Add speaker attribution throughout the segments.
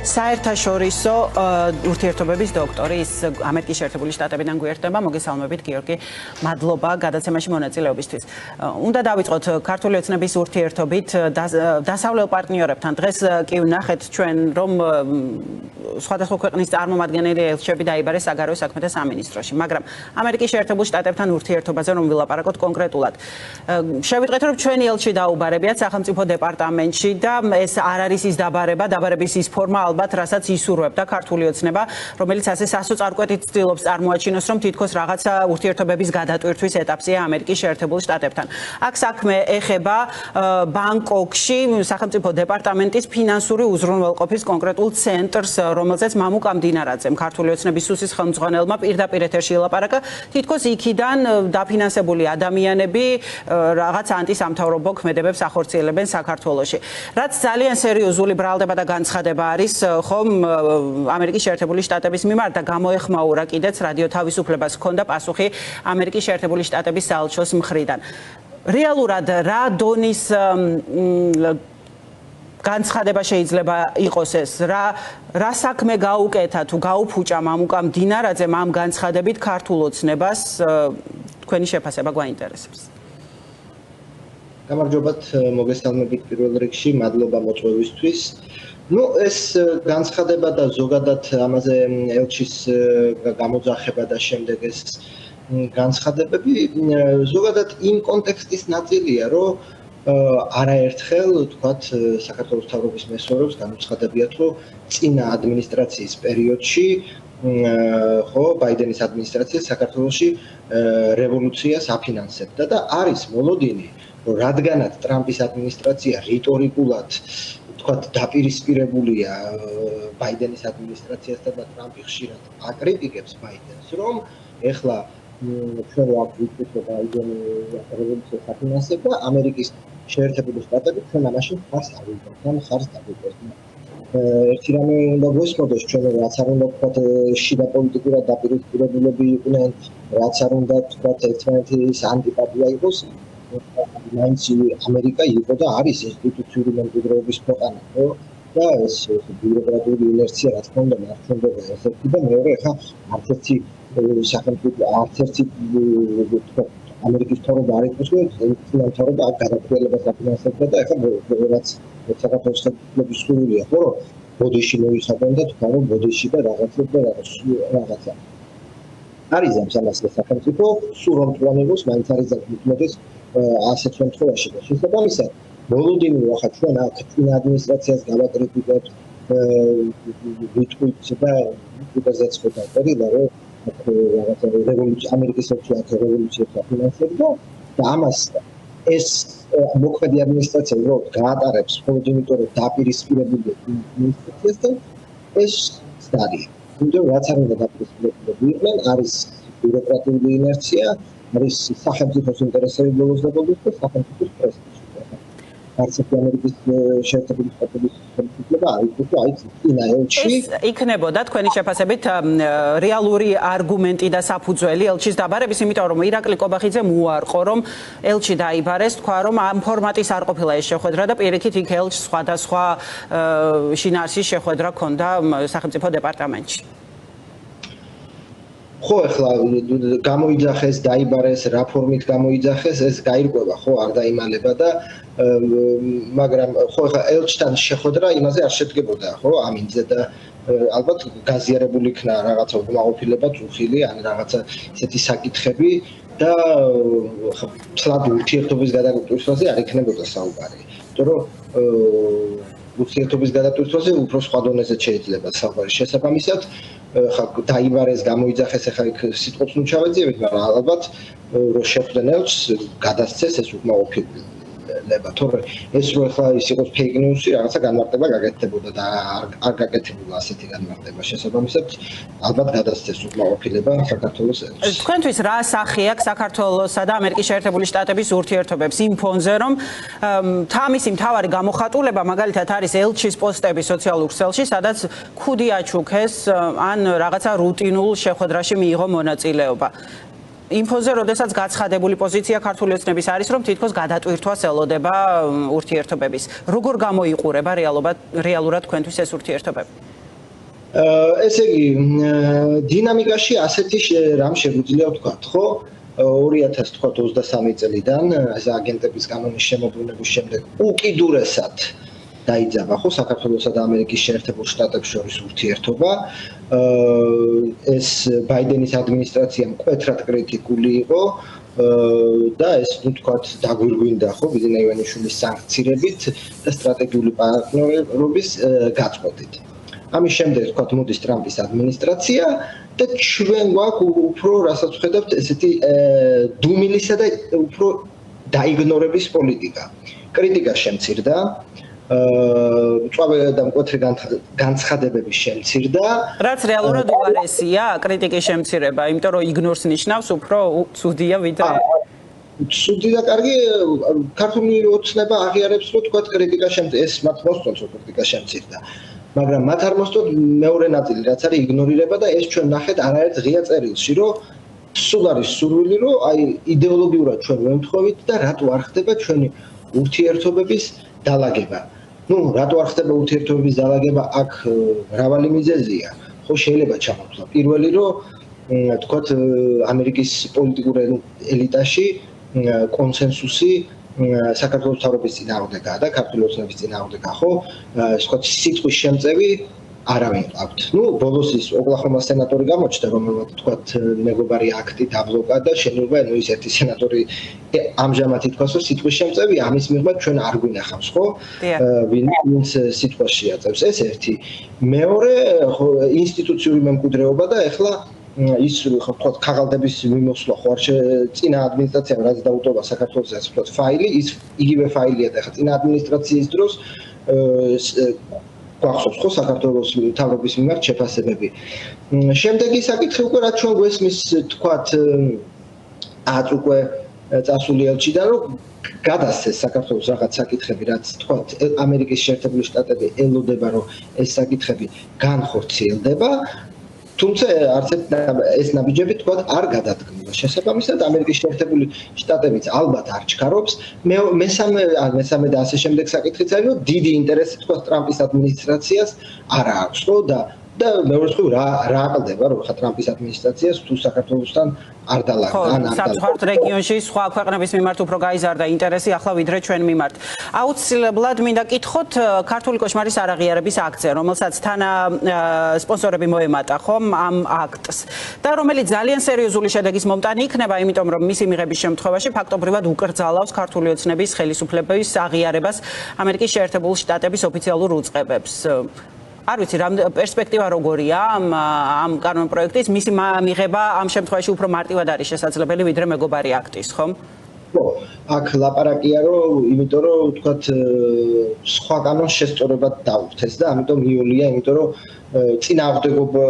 Speaker 1: საერთაშორისო ურთიერთობების დოქტორი ის ამერიკის შეერთებული შტატებიდან გვერდება. მოგესალმებით გიორგი, მადლობა გადაცემაში მონაწილეობისთვის. უნდა დავიწყოთ ქართული ოცნების ურთიერთობით დასავლელ პარტნიორებთან. დღეს კი ვნახეთ ჩვენ რომ სხვადასხვა ქვეყნის წარმომადგენელი ელჩები დაიბარეს საგარეო საქმეთა სამინისტროში, მაგრამ ამერიკის შეერთებულ შტატებთან ურთიერთობაზე რომ ვილაპარაკოთ კონკრეტულად. შევიტყვეთ რომ ჩვენი ელჩი დაუბარებიათ სახელმწიფო დეპარტამენტში და ეს არ არის ის დაბარების ის ფორმა ალბათ რასაც ისურვებდა ქართული ოცნება, რომელიც ასე სასოწარკვეთით ცდილობს წარმოაჩინოს, რომ თითქოს რაღაცა ურთიერთობების გადატვირთვის ეტაპზეა ამერიკის შეერთებულ შტატებთან. აქ საქმე ეხება ბანგკოკში სახელმწიფო დეპარტამენტის ფინანსური უზრუნველყოფის კონკრეტულ ცენტრს, რომელზეც მამუკა მდინარაძემ ქართული ოცნების სუსის ხელმძღვანელმა პირდაპირ ეთერში ელაპარაკა, თითქოს იქიდან დაფინანსებული ადამიანები რაღაც ანტისამთავრობო ქმედებებს ახორციელებენ საქართველოში. რაც ძალიან სერიოზული ბრალდება და განცხადება არის ხომ ამერიკის შეერთებული შტატების მიმართ და გამოეხმაურა კიდეც რადიო თავისუფლებას ჰქონდა პასუხი ამერიკის შეერთებული შტატების საელჩოს მხრიდან. რეალურად რა დონის განცხადება შეიძლება იყოს ეს? რა საქმე გაუკეთა თუ გაუფუჭა მამუკა მდინარაძემ ამ განცხადებით ქართულ ოცნებას? თქვენი შეფასება გვაინტერესებს.
Speaker 2: გამარჯობათ, მოგესალმებით პირველ რიგში, მადლობა მოწვევისთვის. ეს განცხადება და ზოგადად ამაზე ელჩის გამოძახება და შემდეგ ეს განცხადებები ზოგადად იმ კონტექსტის ნაწილია, რომ არაერთხელ თქვათ საქართველოს მთავრობის მესვერებს განუცხადებიათ, რომ წინა ადმინისტრაციის პერიოდში ხო ბაიდენის ადმინისტრაცია საქართველოში რევოლუციას აფინანსებდა და არის მოლოდინი, რომ რადგანაც ტრამპის ადმინისტრაცია რიტორიკულად თქვათ დაპირისპირებულია ბაიდენის ადმინისტრაციასთან და ტრამპი ხშირად აკრიტიკებს ბაიდენს, რომ ეხლა ჩვენ აქ ვიტყვით, რომ ბაიდენი რევოლუციას აფინანსებდა, ამერიკის შეერთებული შტატები ჩვენ ამაში ხარს ავიღებთ, ან ხარს დავიღებთ. ერთი რამე უნდა გვესმოდეს, ჩვენ რაც არ უნდა თქვათ შიდა პოლიტიკურად დაპირისპირებულები იყვნენ, რაც არ უნდა თქვათ ერთმანეთის ანტიპათია იყოს, მაინც ამერიკა იყო და არის ინსტიტუციური მემკვიდრეობის ქვეყანა, ხო? და ეს ბიუროკრატიული ინერცია რა თქმა უნდა მარცხენდება ესეთი და მეორე ახლა არც ერთი სახელმწიფო არც ერთი ამერიკის მთავრობა არ იყოს, რომ მთავრობა აქ გადაწყვეტილებას აფინანსებდა და ახლა რაც საქართველოს ხელისუფლების სურვილია, ხო, რომ ბოდიში მოიხადონ და თქვა რომ ბოდიში და რაღაცა. არის ამ სამასლე სახელმწიფო, სულ რომ პლანირებს, მაინც არის ზოგადად ასეთ შემთხვევაში და შესაბამისად მოლოდინი ახლა ჩვენ აქ წინა ადმინისტრაციას გავაკრიტიკებთ, ვიტყვით და უბრალოდ ხედავთ, რომ რაღაცა რევოლუცია ამერიკის რევოლუციას აფინანსებდა და ამას ეს მოქმედი ადმინისტრაცია უბრალოდ გაატარებს მხოლოდ იმიტომ, რომ დაპირისპირებული ადმინისტრაციასთან ეს არის. იმიტომ რაც არ უნდა დაპირისპირებული იყვნენ, არის ბიუროკრატიული ინერცია, არის სახელმწიფოს ინტერესები ბოლოს და სახელმწიფოს პრესტიჟი. არც ამერიკის შეერთებული შტატების ხელისუფლება არ იყო, აი წინა ელჩი
Speaker 1: ეს იქნებოდა თქვენი შეფასებით რეალური არგუმენტი და საფუძველი ელჩის დაბარების, იმიტომ რომ ირაკლი კობახიძემ უარყო, რომ ელჩი დაიბარეს, თქვა რომ ამ ფორმატის არ ყოფილა ეს შეხვედრა და პირიქით იქ ელჩს სხვადასხვა შინაარსის შეხვედრა ჰქონდა სახელმწიფო დეპარტამენტში.
Speaker 2: ხო, ახლა გამოიძახეს, დაიბარეს, რა ფორმით გამოიძახეს, ეს გაირკვევა, ხო, არ დაიმალება და მაგრამ ხო, ახლა ელჩთან შეხვედრა იმაზე არ შედგებოდა, ხო, ამინდზე და ალბათ გაზიარებული იქნა რაღაცა უკმაყოფილება, წუხილი, ან რაღაცა ისეთი საკითხები და თლად ურთიერთობის გადაკვეთაზე არ იქნებოდა საუბარი. იმიტომ რომ ურთიერთობის გადატვირთვაზე უფრო სხვა დონეზე შეიძლება საუბარი. შესაბამისად, დაიბარეს, გამოიძახეს, ახლა იქ სიტყვებს ნუ ჩავეძიებით, მაგრამ ალბათ რომ შეხვდნენ ელჩს, გადასცეს ეს უკმაყოფილება. თორე ეს რო ახლა ის იყოს ფეიქ ნიუსი, რაღაცა განმარტება გაკეთდებოდა და არ გაკეთებულა ასეთი განმარტება. შესაბამისად, ალბათ გადასცეს უკმაყოფილება საქართველოს ელჩს.
Speaker 1: თქვენთვის რა სახე აქვს საქართველოსა და ამერიკის შეერთებული შტატების ურთიერთობებს იმ ფონზე, რომ თამისი მთავარი გამოხატულება მაგალითად არის ელჩის პოსტები სოციალურ ქსელში, სადაც ქუდი აჩუქეს ან რაღაცა რუტინულ შეხვედრაში მიიღო მონაწილეობა. Იმფოზე, როდესაც გაცხადებული პოზიცია ქართული ოცნების არის, რომ თითქოს გადატვირთვას ელოდება ურთიერთობების. Როგორ გამოიყურება რეალურად თქვენთვის ეს ურთიერთობები?
Speaker 2: ესე იგი, დინამიკაში ასეთი რამ შეგვიძლია ვთქვათ, ხო? 2023 წლიდან ეს აგენტების კანონის შემოbrunების შემდეგ უკიდურესად დაიძაბა ხო საქართველოსა და ამერიკის შეერთებულ შტატებს შორის ურთიერთობა. ეს ბაიდენის ადმინისტრაციამ მკვეთრად კრიტიკული იყო და ეს ვთქვათ დაგვირგვინდა ხო ბიზნეს ივანიშვილის სანქციებით და სტრატეგიული პარტნიორობის გაწყვეტით. ამის შემდეგ ვთქვათ მოდის ტრამპის ადმინისტრაცია და ჩვენ გვაქვს უფრო რასაც ვხედავთ ესეთი დუმილისა და უფრო დაიგნორების პოლიტიკა. კრიტიკა შემცირდა და მკვეთრი განცხადებების შემცირდა.
Speaker 1: რაც რეალურად უარესია კრიტიკის შემცირება, იმიტომ რომ იგნორს ნიშნავს უფრო ცუდია ვიდრე
Speaker 2: ცუდი და კარგი ქართული ოცნება აღიარებს რომ თქვა კრიტიკა ეს მათ მოსწონს რომ კრიტიკა შემცირდა. მაგრამ მათ არ მოსწონთ მეორე ნაწილი რაც არის იგნორირება და ეს ჩვენ ნახეთ არაერთ ღია წერილში რომ სულ არის სურვილი რომ აი იდეოლოგიურად ჩვენ ვემთხოვით და რატო არ ხდება ჩვენი ურთიერთობების დალაგება. ნუ რატო არ ხდება ურთიერთობების დალაგება აქ მრავალი მიზეზია. ხო შეიძლება ჩამოთვლა. პირველი რომ თქვათ ამერიკის პოლიტიკურ ელიტაში კონსენსუსი საქართველოს თავრობის წინააღმდეგაა და ქართული ოცნების წინააღმდეგაა, ხო? ვთქვათ სიტყვის შემწევი არავინ ყავთ. ნუ ბოლოს ის ოკლაჰომას სენატორი გამოჩნდა, რომელმაც ვთქვათ მეგობარი აქტი დაბლოკა და შეიძლება ნუ ის ერთი სენატორი ამჟამად ითქვას, რომ სიტყვის შემწევი ამის მიღება ჩვენ არ გვინახავს, ხო? ვინც სიტყვას შეაწევს. ეს ერთი. მეორე ინსტიტუციური მემკვიდრეობა და ეხლა ის ხო ვთქვათ ქაღალდების მიმოსვლა ხო არ წინა ადმინისტრაციამ რაც დაუტოვა საქართველოს ასე ვთქვათ ფაილი ის იგივე ფაილია და ხა წინა ადმინისტრაციის დროს გვახსოვს ხო საქართველოს თავრობის მიმართ შეფასებები. შემდეგი საკითხი უკვე რაც ჩვენ გვესმის ვთქვათ ათ უკვე წასული ელჩიდან რომ გადასცეს საქართველოს რაღაც საკითხები რაც ვთქვათ ამერიკის შეერთებული შტატები ელოდება რომ ეს საკითხები განხორციელდება. თუმცა არც ეს ნაბიჯები თქვათ არ გადადგმება. შესაბამისად ამერიკის შეერთებული შტატებიც ალბათ არ ჩქარობს. მესამე და ასე შემდეგ საკითხიც არის რომ დიდი ინტერესი თქვათ ტრამპის ადმინისტრაციას არ აქვს ხო და მეორე მხრივ რა აკლდება რომ ხა ტრამპის ადმინისტრაციას თუ საქართველოსთან არ დალაგდა ან არ
Speaker 1: საფრთხის რეგიონში სხვა ქვეყნების მიმართ უფრო გაიზარდა ინტერესი ახლა ვიდრე ჩვენ მიმართ. აუცილებლად მინდა კითხოთ ქართული კოშმარის არაღიარების აქცია, რომელსაც თანა სპონსორები მოემატა ხომ ამ აქტს და რომელიც ძალიან სერიოზული შედეგის მომტანი იქნება, იმიტომ რომ მისი მიღების შემთხვევაში ფაქტობრივად უკრძალავს ქართული ოცნების ხელისუფლების აღიარებას ამერიკის შეერთებულ შტატების ოფიციალურ უწყებებს. არ ვიცი რა პერსპექტივა როგორია ამ კანონპროექტის მისი მიღება ამ შემთხვევაში უფრო მარტივად არის შესაძლებელი ვიდრე მეგობარი აქტის, ხომ?
Speaker 2: ხო, აქ ლაპარაკია რომ იმიტომ რომ ვთქვათ სხვა კანონს შესწორებად დაუხდეს და ამიტომ იულია, იმიტომ რომ წინააღმდეგობა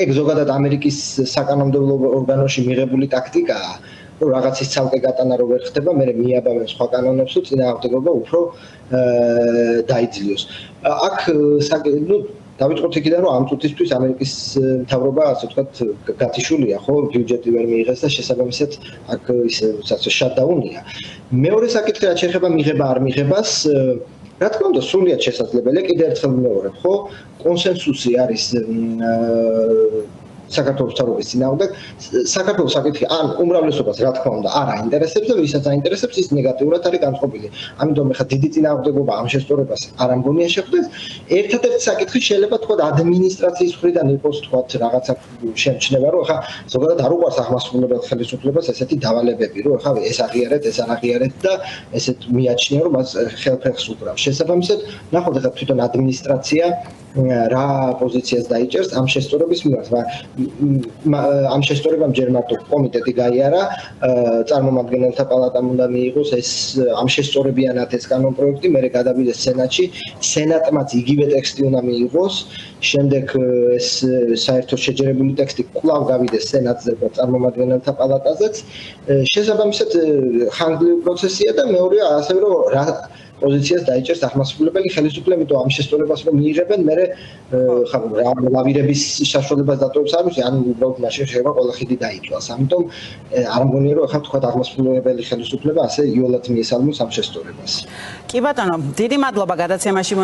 Speaker 2: ეგ ზოგადად ამერიკის საკანონმდებლო ორგანოში მიღებული ტაქტიკაა. რომ რაღაცის ცალკე გატანა რო ვერ ხდება, მე მიაბავენ სხვა კანონებს ու წინააღმდეგობა უფრო დაიძლიოს. აქ ნუ დავიწყოთ იქიდან რომ ამ წუთისთვის ამერიკის მთავრობა ასე ვთქვათ გათიშულია, ხო, ბიუჯეტი ვერ მიიღეს და შესაბამისად აქ ის შატდაუნია. მეორე საკითხი რაც შეეხება მიღება არ მიღებას, რა თქმა უნდა, სრულიად შესაძლებელია, კიდევ ერთხელ მეორე, ხო, კონსენსუსი არის საქართველოს თავრობის წინააღმდეგ საქართველოს საკითხი ან უმრავლესობას რა თქმა უნდა არ აინტერესებს და ვისაც აინტერესებს ის ნეგატიურად არის განწყობილი. ამიტომ ეხლა დიდი წინააღმდეგობა ამ შესწორებას არ ამგონია შეხვდეს. ერთადერთი საკითხი შეიძლება თქვა ადმინისტრაციის მხრიდან იყოს თქვა რაღაცა შემჩნევა რომ ეხლა ზოგადად არ უყვარს აღმასრულებელ ხელისუფლებას ესეთი დავალებები რომ ეხლა ეს აღიარეთ ეს არ აღიარეთ და ესეთ მიაჩნია რომ მას ხელფეხს უკრავს. შესაბამისად ნახოთ ეხლა თვითონ ადმინისტრაცია რა პოზიციას დაიჭერს ამ შესწორების მიმართ. ამ შესწორებამ ჯერ მარტო კომიტეტი გაიარა, წარმომადგენელთა პალატამ უნდა მიიღოს ეს ამ შესწორებიანად ეს კანონპროექტი, მერე გადავიდეს სენატში, სენატმაც იგივე ტექსტი უნდა მიიღოს, შემდეგ ეს საერთოდ შეჯერებული ტექსტი კვლავ გავიდეს სენატზე და წარმომადგენელთა პალატაზეც. შესაბამისად ხანგრძლივი პროცესია და მეორეა ასევე რომ რა პოზიციას დაიჭერს აღმასრულებელი ხელისუფლება, იმიტომ ამ შესწორებას რომ მიიღებენ, მერე ხა ლავირების საშუალებას დატოვებს არ ვიცი, ან უბრალოდ მაშინ შეიძლება ყველა ხიდი დაიწვას. ამიტომ არ მგონია რომ ახლა თქვა აღმასრულებელი ხელისუფლება ასე იოლად მიესალმოს ამ შესწორებას.
Speaker 1: კი ბატონო, დიდი მადლობა გადაცემაში